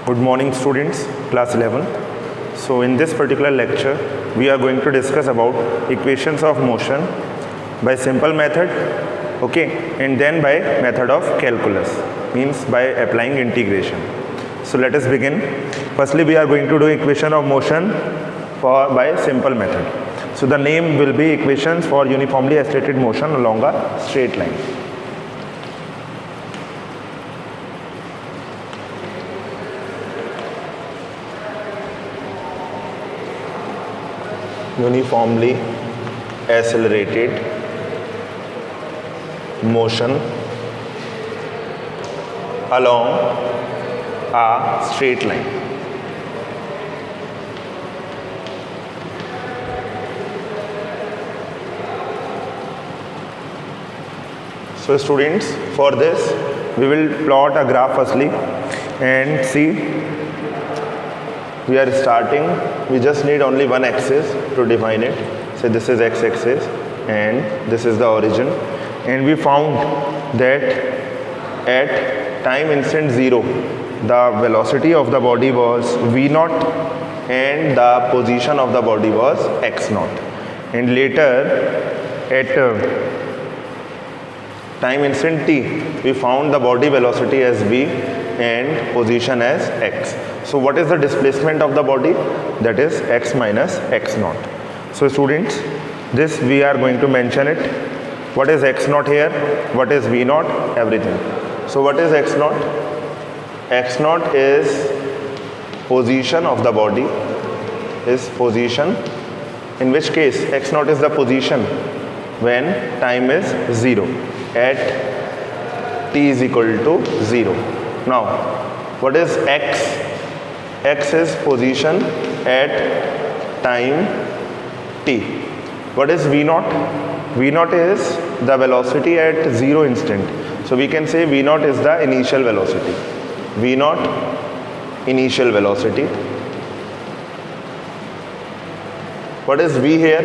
Good morning students, class 11. So in this particular lecture, we are going to discuss about equations of motion by simple method, okay, and then by method of calculus, means by applying integration. So let us begin. Firstly, we are going to do equation of motion by simple method. So the name will be equations for uniformly accelerated motion along a straight line. Uniformly accelerated motion along a straight line. So students, for this we will plot a graph firstly and see. We are starting, we just need only one axis to define it. So this is x-axis and this is the origin, and we found that at time instant 0 the velocity of the body was v0 and the position of the body was x0, and later at time instant t we found the body velocity as v and position as x. So what is the displacement of the body? That is x minus x0. So students, this we are going to mention it. What is x0 here? What is v0? Everything. So what is x0? x0 is position of the body, is position, in which case x0 is the position when time is 0 at t is equal to 0. Now what is x? X is position at time t. What is v0? v0 is the velocity at 0 instant. So we can say v0 is the initial velocity. v0 initial velocity. What is v here?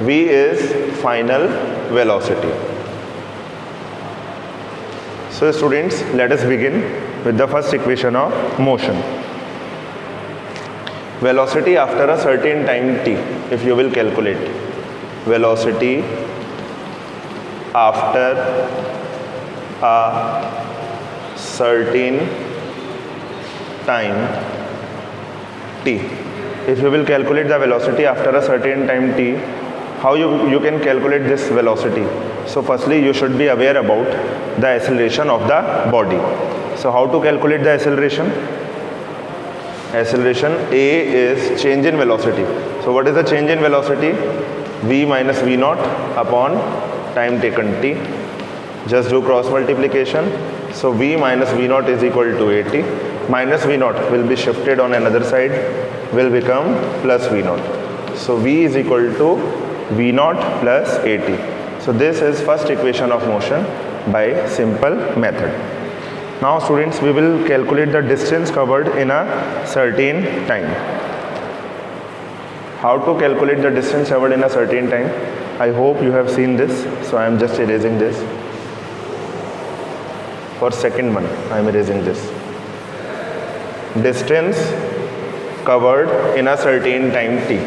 v is final velocity. So students, let us begin with the first equation of motion. Velocity after a certain time t, if you will calculate velocity after a certain time t. If you will calculate the velocity after a certain time t, how you can calculate this velocity? So firstly, you should be aware about the acceleration of the body. So how to calculate the acceleration? Acceleration A is change in velocity. So what is the change in velocity? V minus v0 upon time taken t. Just do cross multiplication. So v minus v0 is equal to at. Minus v0 will be shifted on another side, will become plus v0. So v is equal to v0 plus at. So this is first equation of motion by simple method. Now students, we will calculate the distance covered in a certain time. How to calculate the distance covered in a certain time? I hope you have seen this. So I am just erasing this. For second one, I am erasing this. Distance covered in a certain time t.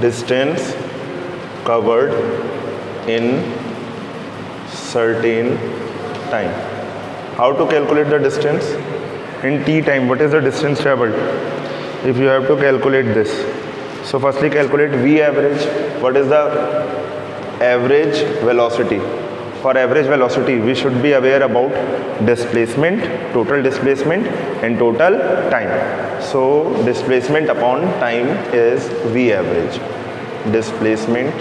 Distance covered in certain time. How to calculate the distance? In t time, what is the distance traveled? If you have to calculate this, so firstly calculate v average. What is the average velocity? For average velocity, we should be aware about displacement, total displacement and total time. So displacement upon time is v average. Displacement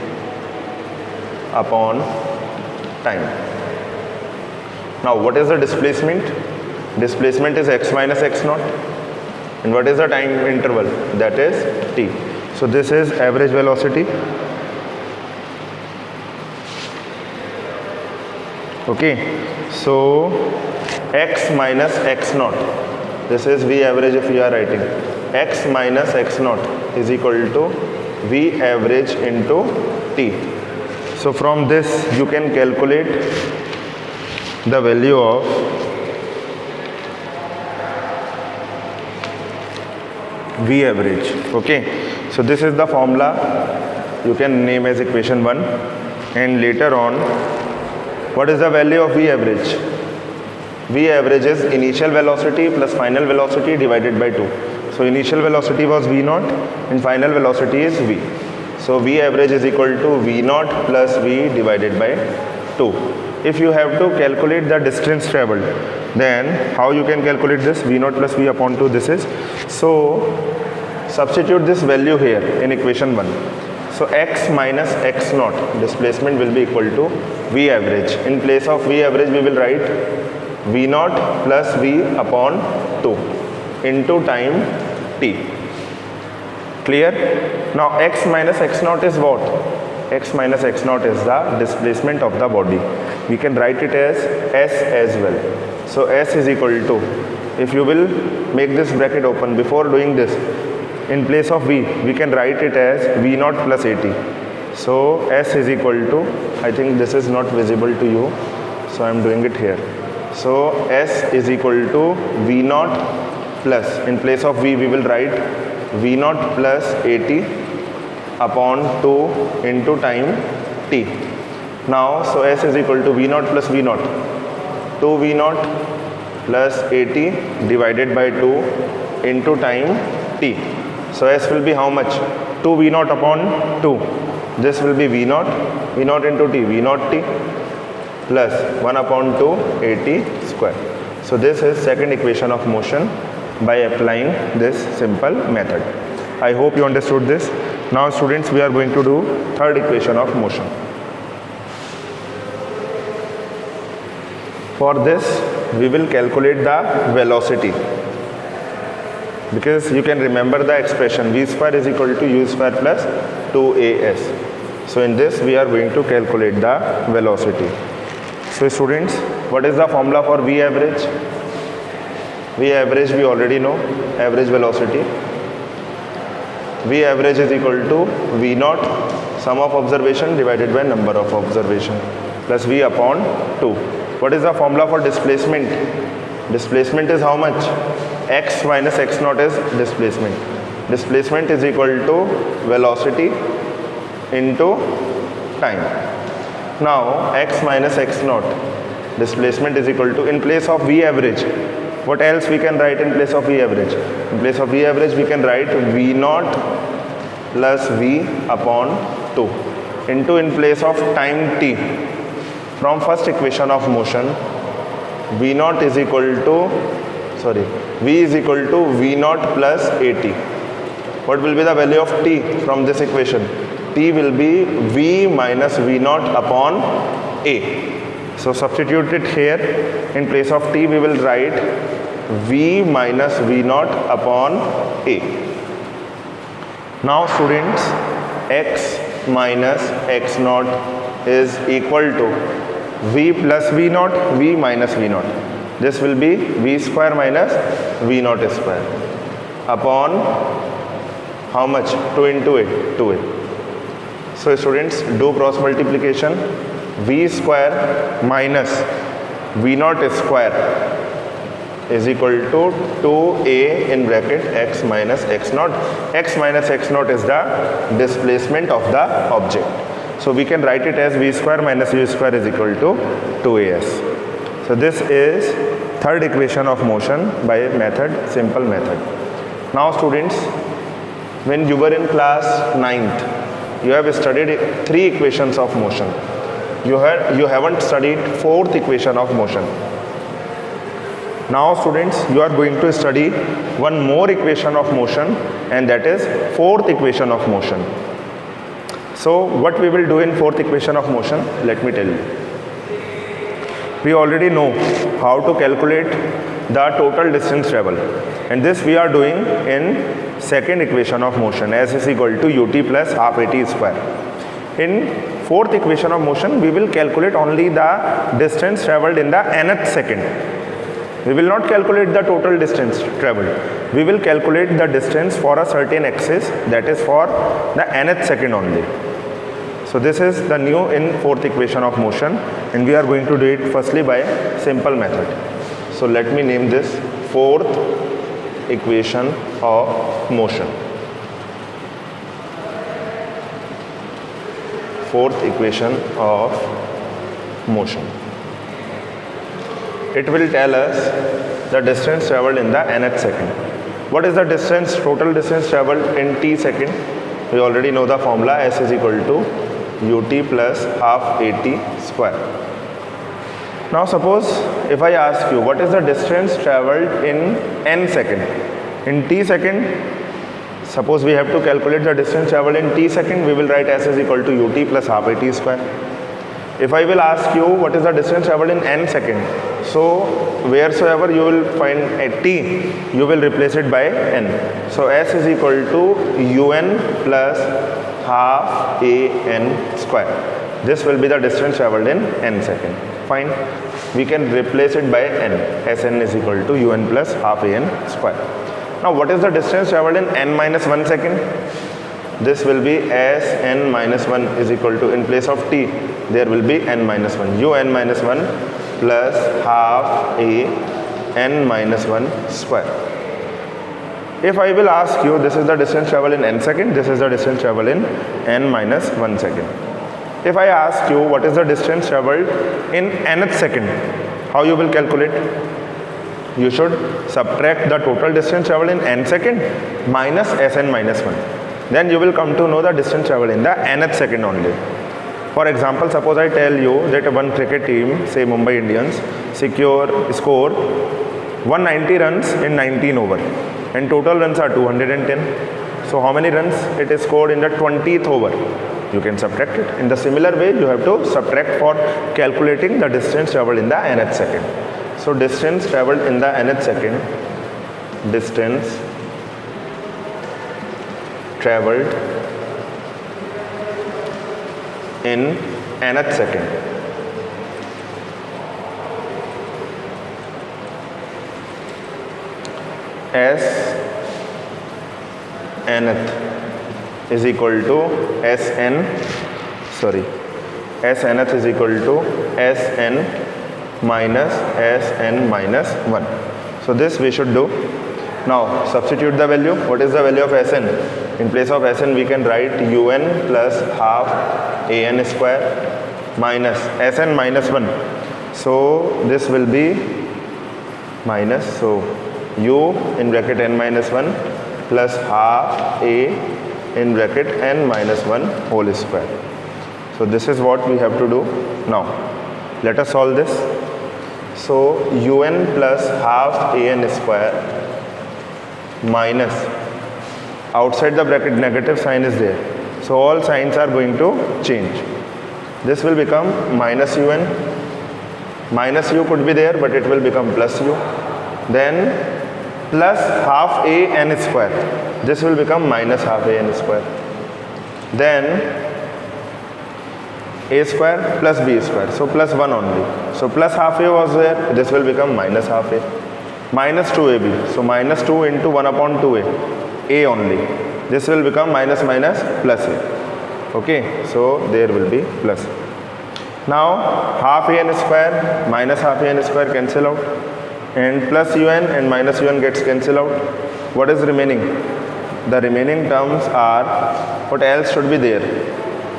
upon time. Now what is the displacement? Displacement is x minus x0. And what is the time interval? That is t. So this is average velocity. Okay, so x minus x0, this is v average if you are writing, x minus x0 is equal to V average into T. So from this you can calculate the value of V average. Okay, so this is the formula you can name as equation 1, and later on what is the value of V average? V average is initial velocity plus final velocity divided by 2. So initial velocity was V naught and final velocity is V. So V average is equal to V naught plus V divided by 2. If you have to calculate the distance traveled, then how you can calculate this? V naught plus V upon 2 this is. So substitute this value here in equation 1. So x minus x naught displacement will be equal to V average. In place of V average we will write V naught plus V upon 2 into time t. Clear? Now x minus x naught is what? X minus x naught is the displacement of the body. We can write it as S as well. So S is equal to, if you will make this bracket open, before doing this, in place of V, we can write it as V naught plus AT. So S is equal to, I think this is not visible to you, so I am doing it here. So S is equal to V naught plus, in place of V, we will write V naught plus AT upon 2 into time t. Now, so S is equal to V naught plus V naught, 2 V naught plus AT divided by 2 into time t. So S will be how much? 2 V naught upon 2. This will be V naught into t, V naught t plus 1 upon 2 AT square. So this is second equation of motion by applying this simple method. I hope you understood this. Now students, we are going to do third equation of motion. For this we will calculate the velocity, because you can remember the expression V square is equal to U square plus 2AS. So in this we are going to calculate the velocity. So students, what is the formula for V average? V average we already know, average velocity. V average is equal to V naught, sum of observation divided by number of observation, plus V upon 2. What is the formula for displacement? Displacement is how much? X minus x naught is displacement. Displacement is equal to velocity into time. Now x minus x naught displacement is equal to, in place of V average, what else we can write in place of V average? In place of V average we can write V naught plus V upon 2 into, in place of time t, from first equation of motion, V naught is equal to, V is equal to V naught plus AT. What will be the value of t from this equation? T will be V minus V naught upon A. So substitute it here. In place of t we will write V minus V naught upon A. Now students, x minus x naught is equal to V plus V naught, V minus V naught. This will be V square minus V naught square upon how much? 2 into 8, 2a. So students, do cross multiplication. V square minus V naught square is equal to 2a in bracket x minus x naught. X minus x naught is the displacement of the object. So we can write it as V square minus U square is equal to 2as. So this is third equation of motion by method, simple method. Now students, when you were in class 9th, you have studied 3 equations of motion. You haven't studied 4th equation of motion. Now students, you are going to study one more equation of motion, and that is 4th equation of motion. So what we will do in 4th equation of motion, let me tell you. We already know how to calculate the total distance travel, and this we are doing in second equation of motion, as is equal to ut plus half at square. In 4th equation of motion, we will calculate only the distance traveled in the nth second. We will not calculate the total distance traveled. We will calculate the distance for a certain axis, that is for the nth second only. So this is the new in fourth equation of motion, and we are going to do it firstly by simple method. So let me name this fourth equation of motion. Fourth equation of motion. It will tell us the distance traveled in the nth second. What is the distance, total distance traveled in t second? We already know the formula, s is equal to ut plus half at square. Now suppose if I ask you what is the distance traveled in n second? In t second, suppose we have to calculate the distance traveled in t second, we will write s is equal to ut plus half at square. If I will ask you what is the distance traveled in n second, so wheresoever you will find a t, you will replace it by n. So s is equal to un plus half a n square. This will be the distance traveled in n second. Fine. We can replace it by n. Sn is equal to un plus half a n square. Now what is the distance traveled in n minus 1 second? This will be Sn minus 1 is equal to, in place of t, there will be n minus 1. Un minus 1 plus half a n minus 1 square. If I will ask you, this is the distance traveled in n second, this is the distance traveled in n minus 1 second. If I ask you what is the distance traveled in nth second, how you will calculate? You should subtract the total distance traveled in n second minus Sn minus 1. Then you will come to know the distance traveled in the nth second only. For example, suppose I tell you that one cricket team, say Mumbai Indians, score 190 runs in 19 overs, and total runs are 210. So how many runs it is scored in the 20th over? You can subtract it. In the similar way, you have to subtract for calculating the distance traveled in the nth second. So distance traveled in the nth second, distance traveled in nth second. S nth is equal to Sn, S nth is equal to Sn minus Sn minus 1. So this we should do. Now substitute the value. What is the value of Sn? In place of Sn we can write un plus half an square minus Sn minus 1. So this will be minus, so u in bracket n minus 1 plus half a in bracket n minus 1 whole square. So this is what we have to do. Now let us solve this. So un plus half an square minus, outside the bracket negative sign is there, so all signs are going to change. This will become minus un, minus u could be there but it will become plus u, then plus half a n square, this will become minus half a n square, then a square plus b square, so plus 1 only. So plus half a was there, this will become minus half a, minus 2ab, so minus 2 into 1 upon 2a, a only, this will become minus minus plus a. Okay, so there will be plus. Now half a n square minus half a n square cancel out, and plus un and minus un gets cancel out. What is remaining? The remaining terms are, what else should be there?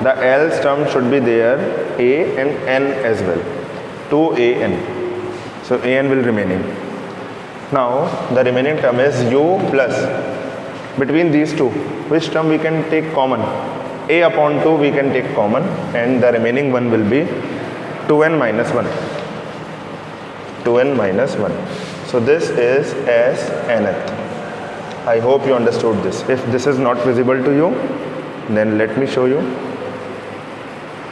The else term should be there, a and n as well, 2an. So an will remaining. Now the remaining term is u plus, between these two, which term we can take common? A upon 2 we can take common, and the remaining one will be 2n minus 1. 2n minus 1. So this is as nth. I hope you understood this. If this is not visible to you, then let me show you.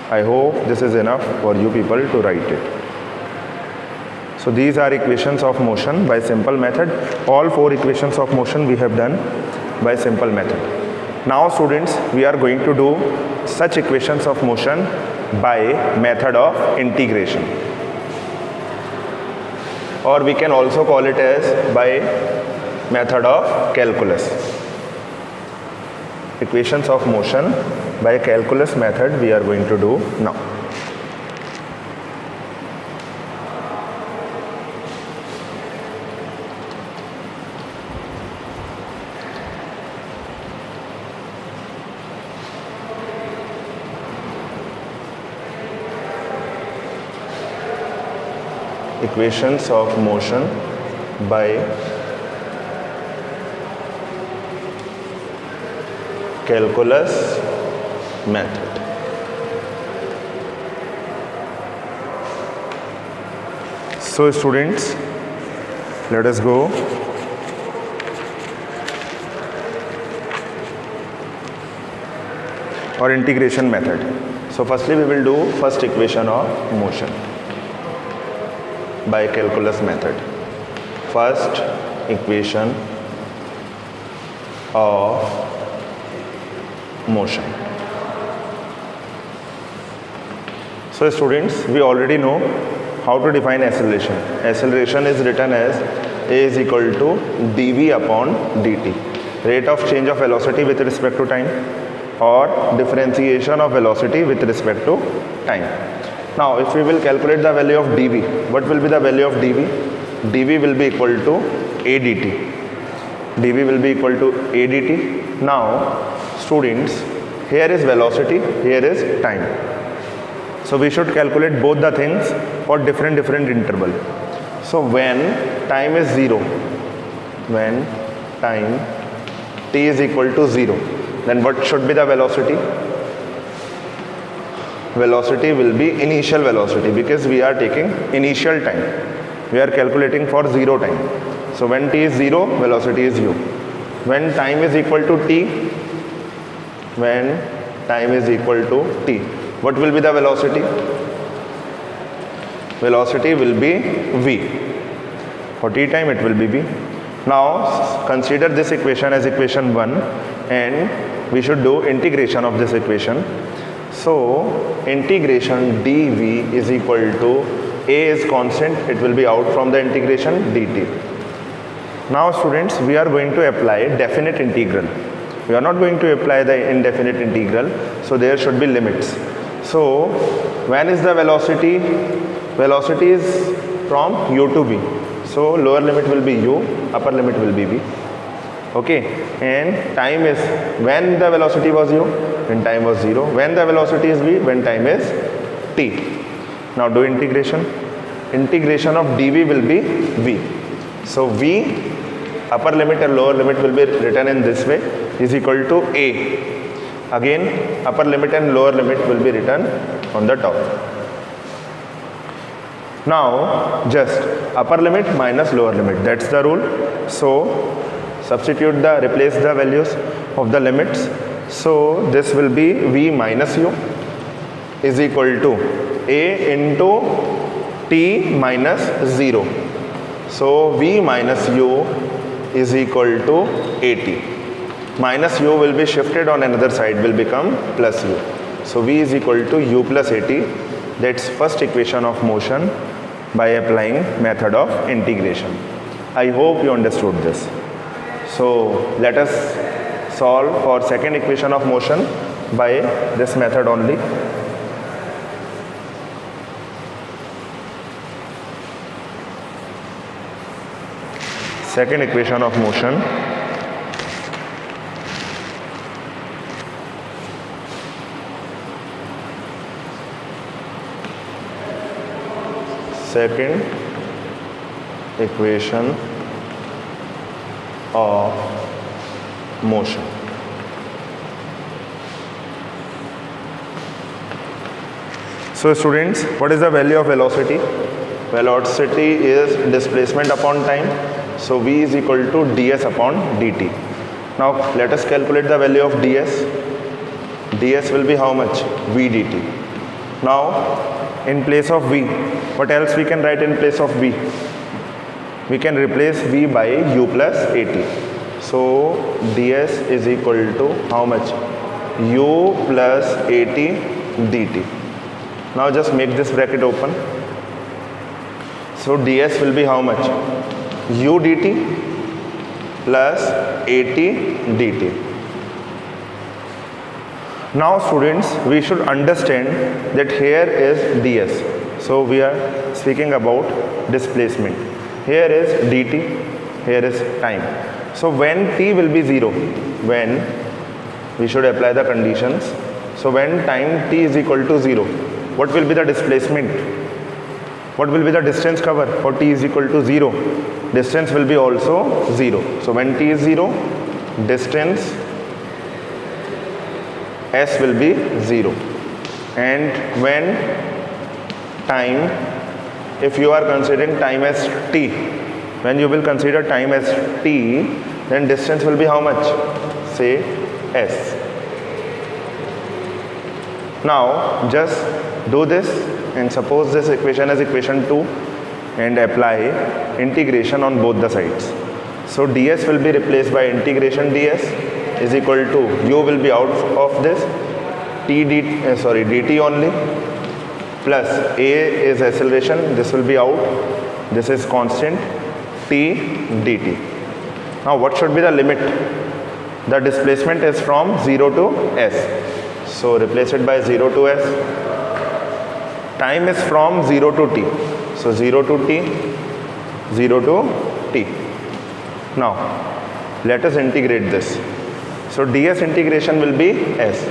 I hope this is enough for you people to write it. So these are equations of motion by simple method. All 4 equations of motion we have done by simple method. Now students, we are going to do such equations of motion by method of integration. or we can also call it as by method of calculus. Equations of motion by calculus method we are going to do now. Equations of motion by calculus method. So students, let us go or integration method. So firstly we will do first equation of motion by calculus method. First equation of motion. So students, we already know how to define acceleration. Acceleration is written as a is equal to dv upon dt, rate of change of velocity with respect to time, or differentiation of velocity with respect to time. Now if we will calculate the value of dv, what will be the value of dv? dv will be equal to a dt. dv will be equal to a dt. Now students, here is velocity, here is time. So we should calculate both the things for different interval. So when time is 0, when time t is equal to 0, then what should be the velocity? Velocity will be initial velocity, because we are taking initial time. We are calculating for 0 time. So when t is 0, velocity is u. When time is equal to t, when time is equal to t, what will be the velocity? Velocity will be v. For t time it will be v. Now consider this equation as equation 1, and we should do integration of this equation. So integration dv is equal to a is constant, it will be out from the integration dt. Now students, we are going to apply definite integral. We are not going to apply the indefinite integral, so there should be limits. So when is the velocity? Velocity is from u to v. So lower limit will be u, upper limit will be v. Okay, and time is, when the velocity was u? When time was 0. When the velocity is v? When time is t. Now do integration. Integration of dv will be v. So v, upper limit and lower limit will be written in this way, is equal to a. Again upper limit and lower limit will be written on the top. Now just upper limit minus lower limit, that's the rule. So substitute replace the values of the limits. So this will be v minus u is equal to a into t minus 0. So v minus u is equal to at. Minus u will be shifted on another side, will become plus u. So v is equal to u plus at. That's first equation of motion by applying method of integration. I hope you understood this. So let us solve for second equation of motion by this method only. Second equation of motion. Second equation of motion. So students, what is the value of velocity? Velocity is displacement upon time. So v is equal to ds upon dt. Now let us calculate the value of ds. ds will be how much? v dt. Now in place of v, what else we can write in place of v? We can replace v by u plus at. So ds is equal to how much? u plus at dt. Now just make this bracket open. So ds will be how much? U dt plus at dt. Now students, we should understand that here is ds. So we are speaking about displacement. Here is dt, here is time. So when t will be 0, when we should apply the conditions. So when time t is equal to 0, what will be the displacement? What will be the distance cover for t is equal to 0? Distance will be also 0. So when t is 0, distance s will be 0. And when time, if you are considering time as t, when you will consider time as t, then distance will be how much? Say s. Now just do this and suppose this equation as equation 2 and apply integration on both the sides. So ds will be replaced by integration ds is equal to, u will be out of this, dt only, plus a is acceleration, this will be out, this is constant, t dt. Now what should be the limit? The displacement is from 0 to s. So replace it by 0 to s. Time is from 0 to t. So 0 to t, 0 to t. Now let us integrate this. So ds integration will be s.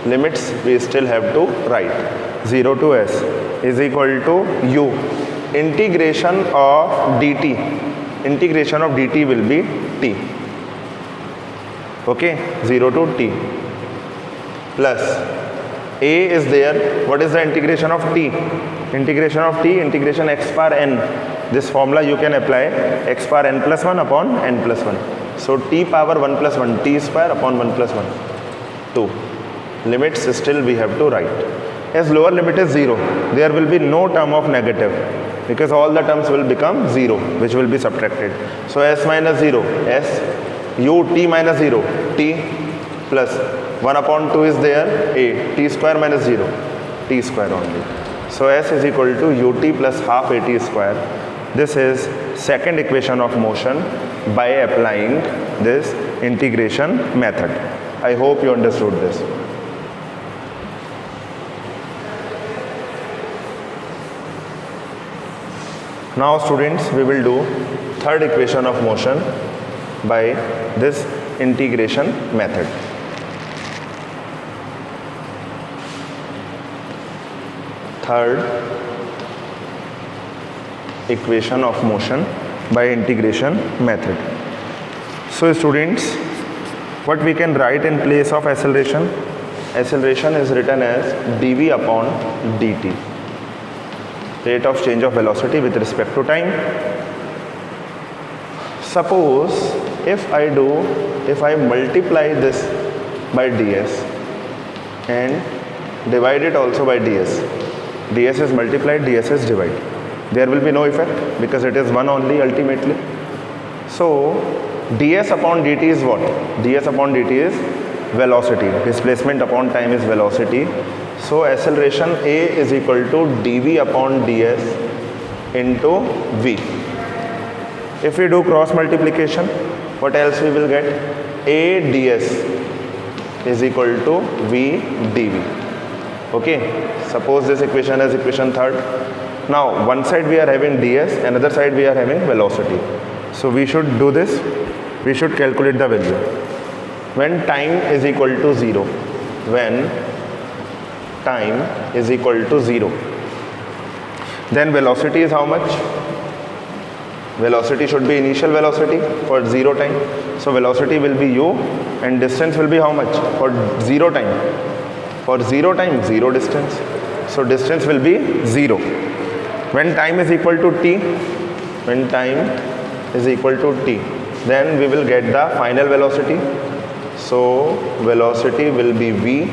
Limits we still have to write. 0 to s is equal to u. Integration of dt. Integration of dt will be t. Okay, 0 to t. Plus a is there. What is the integration of t? Integration of t, integration x power n. This formula you can apply, x power n plus 1 upon n plus 1. So t power 1 plus 1, t square upon 1 plus 1, 2. Limits still we have to write. As lower limit is 0, there will be no term of negative, because all the terms will become 0, which will be subtracted. So s minus 0, s, u t minus 0, t, plus 1 upon 2 is there, a, t square minus 0, t square only. So s is equal to ut plus half at square. This is second equation of motion by applying this integration method. I hope you understood this. Now students, we will do third equation of motion by this integration method. Third equation of motion by integration method. So students, what we can write in place of acceleration? Acceleration is written as dv upon dt. Rate of change of velocity with respect to time. Suppose if I multiply this by ds and divide it also by ds. ds is multiplied, ds is divided. There will be no effect because it is 1 only ultimately. So ds upon dt is what? ds upon dt is velocity. Displacement upon time is velocity. So acceleration a is equal to dv upon ds into v. If we do cross multiplication, what else we will get? A ds is equal to v dv. Okay, suppose this equation is equation third. Now one side we are having ds, another side we are having velocity. So we should do this. We should calculate the value. When time is equal to 0, when time is equal to 0, then velocity is how much? Velocity should be initial velocity for 0 time. So velocity will be u and distance will be how much? For 0 time. For 0 time, 0 distance. So distance will be 0. When time is equal to t, when time is equal to t, then we will get the final velocity. So velocity will be v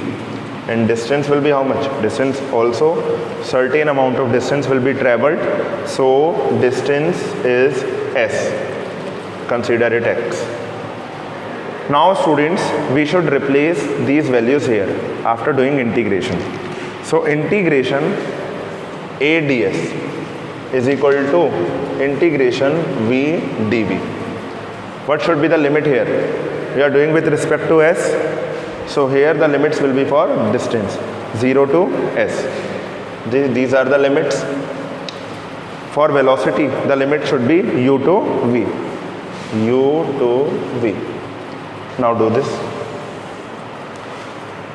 and distance will be how much? Distance also, certain amount of distance will be traveled. So distance is s. Consider it x. Now students, we should replace these values here after doing integration. So integration a ds. is equal to integration v dv. What should be the limit here? We are doing with respect to s, so here the limits will be for distance 0 to s. These are the limits. For velocity, the limit should be u to v. U to v. Now do this.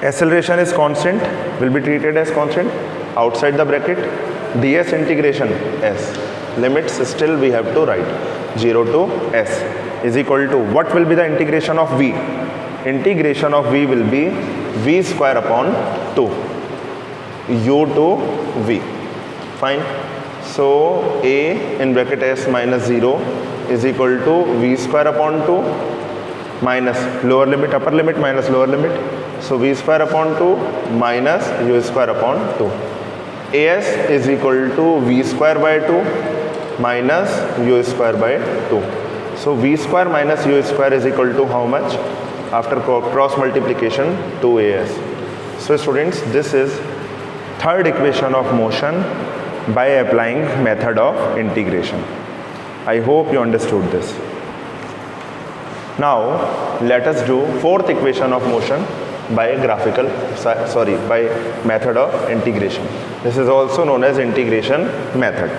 Acceleration is constant, will be treated as constant. Outside the bracket, ds integration s. Limits still we have to write 0 to s is equal to, what will be the integration of v? Integration of v will be v square upon 2. U to v. Fine. So a in bracket s minus 0 is equal to v square upon 2 minus lower limit, upper limit minus lower limit. So v square upon 2 minus u square upon 2. As is equal to v square by 2 minus u square by 2. So v square minus u square is equal to how much? After cross multiplication, 2as. So students, this is third equation of motion by applying method of integration. I hope you understood this. Now let us do fourth equation of motion by by method of integration. This is also known as integration method.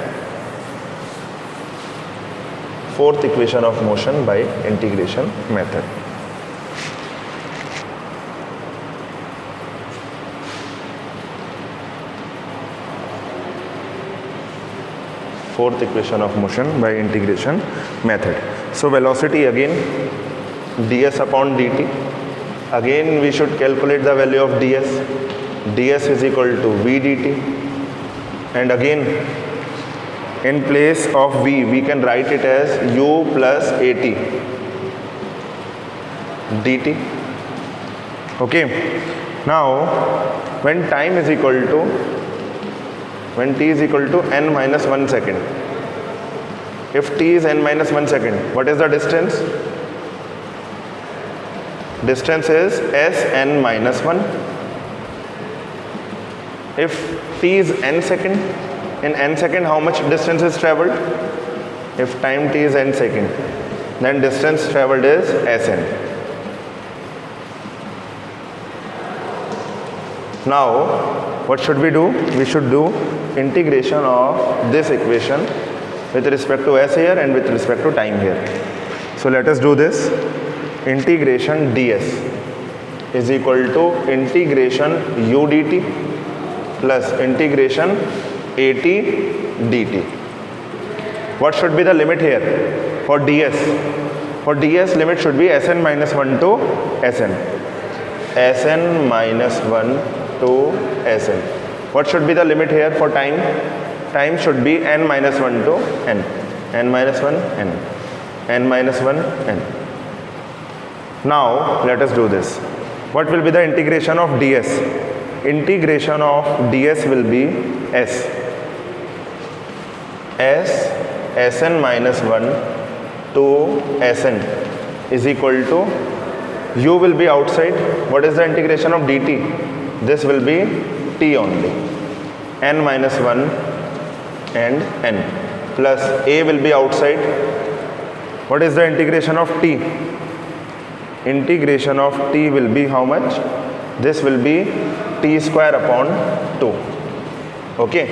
Fourth equation of motion by integration method. Fourth equation of motion by integration method. So velocity again ds upon dt. Again we should calculate the value of ds. ds is equal to v dt. And again in place of v we can write it as u plus at dt. Okay. Now when time is equal to, when t is equal to n minus 1 second. If t is n minus 1 second, what is the distance? Distance is Sn minus 1. If t is n second, in n second how much distance is travelled? If time t is n second, then distance travelled is Sn. Now what should we do? We should do integration of this equation with respect to s here and with respect to time here. So let us do this. Integration ds is equal to integration u dt plus integration at dt. What should be the limit here for ds? For ds limit should be Sn minus 1 to Sn. Sn minus 1 to Sn. What should be the limit here for time? Time should be n minus 1 to n. N minus 1 n. N minus 1 n. Now let us do this. What will be the integration of ds? Integration of ds will be s. Sn minus 1 to Sn is equal to, u will be outside. What is the integration of dt? This will be t only. N minus 1 and n plus a will be outside. What is the integration of t? Integration of t will be how much? This will be t square upon 2. Okay,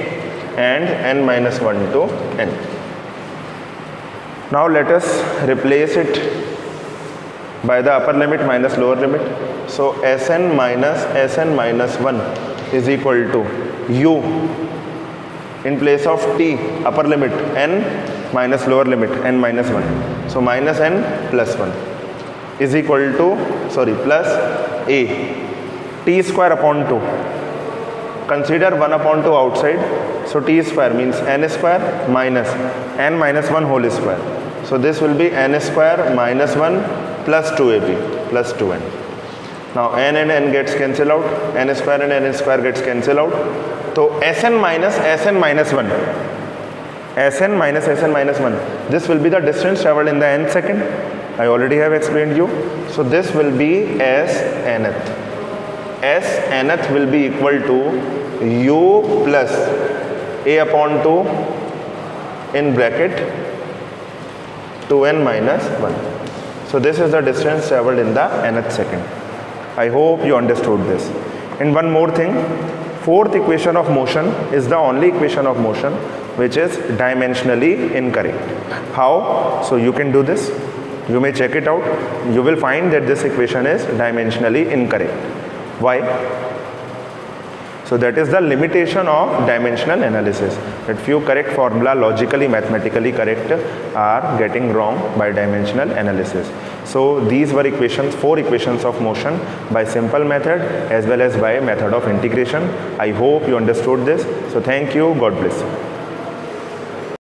and n minus 1 to n. Now let us replace it by the upper limit minus lower limit. So Sn minus 1 is equal to u in place of t, upper limit n minus lower limit n minus 1. So minus n plus 1 is equal to, plus a t square upon 2. Consider 1 upon 2 outside. So t square means n square minus n minus 1 whole square. So this will be n square minus 1 plus 2ab plus 2n. Now n and n gets cancelled out. N square and n square gets cancelled out. So Sn minus 1. Sn minus 1. This will be the distance travelled in the n second. I already have explained you. So this will be s nth. S nth will be equal to u plus a upon 2 in bracket 2n minus 1. So this is the distance traveled in the nth second. I hope you understood this. And one more thing, fourth equation of motion is the only equation of motion which is dimensionally incorrect. How? So you can do this. You may check it out. You will find that this equation is dimensionally incorrect. Why? So that is the limitation of dimensional analysis, that few correct formula, logically, mathematically correct, are getting wrong by dimensional analysis. So these were equations, 4 equations of motion by simple method as well as by method of integration. I hope you understood this. So thank you. God bless you.